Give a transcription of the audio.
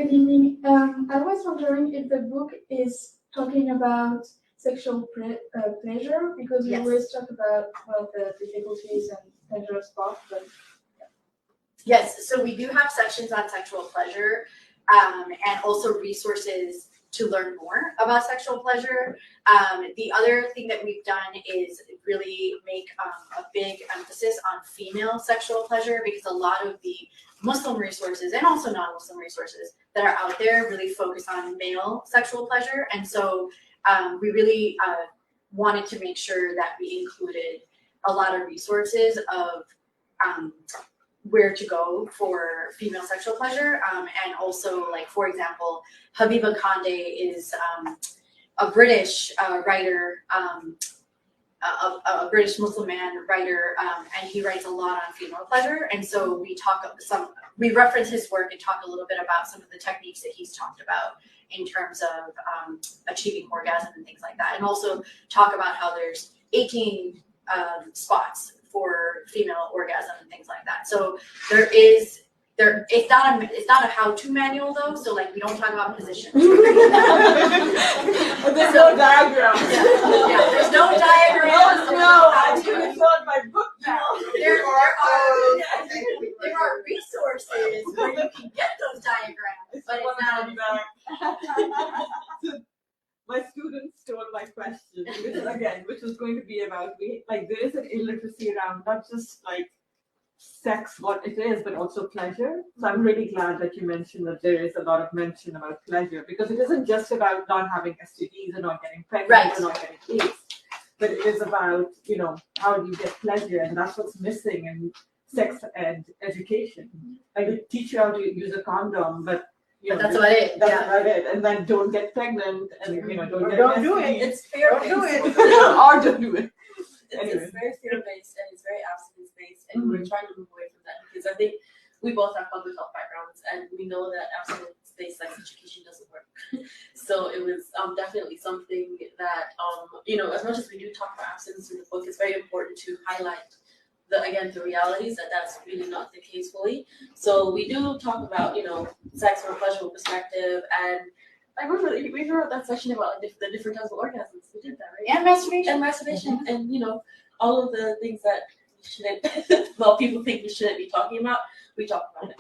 Good evening. I was wondering if the book is talking about sexual pleasure, because we always talk about the difficulties and pleasure stuff, but yes, so we do have sections on sexual pleasure, and also resources to learn more about sexual pleasure. The other thing that we've done is really make a big emphasis on female sexual pleasure, because a lot of the Muslim resources and also non-Muslim resources that are out there really focus on male sexual pleasure. And so we really wanted to make sure that we included a lot of resources of where to go for female sexual pleasure. And also, like, for example, Habiba Kande is a British writer, a British Muslim man writer, and he writes a lot on female pleasure. And so we reference his work and talk a little bit about some of the techniques that he's talked about in terms of achieving orgasm and things like that. And also talk about how there's 18 spots for female orgasm and things like that. So it's not a how-to manual though. So like we don't talk about positions. There's no diagram. Yeah, there's no diagram. No, I should have thought my book now. There are resources where you can get those diagrams, but it's not. My students stole my question, which was going to be about there is an illiteracy around not just like sex, what it is, but also pleasure. So I'm really glad that you mentioned that there is a lot of mention about pleasure, because it isn't just about not having STDs or not getting pregnant or not getting AIDS, but it is about, how do you get pleasure, and that's what's missing in sex ed education. I would teach you how to use a condom, but that's about it. That's about it. And then don't get pregnant, and don't do it. It's fear-based. Or don't do it. Anyway. It's very fear-based and it's very abstinence-based, and we're trying to move away from that, because I think we both have public health backgrounds and we know that abstinence-based sex education doesn't work. So it was definitely something that as much as we do talk about abstinence in the book, it's very important to highlight the realities that's really not the case fully. So we do talk about sex from a pleasurable perspective, and I remember we wrote that section about the different types of orgasms. We did that, right? And masturbation. And all of the things that we shouldn't people think we shouldn't be talking about, we talk about it.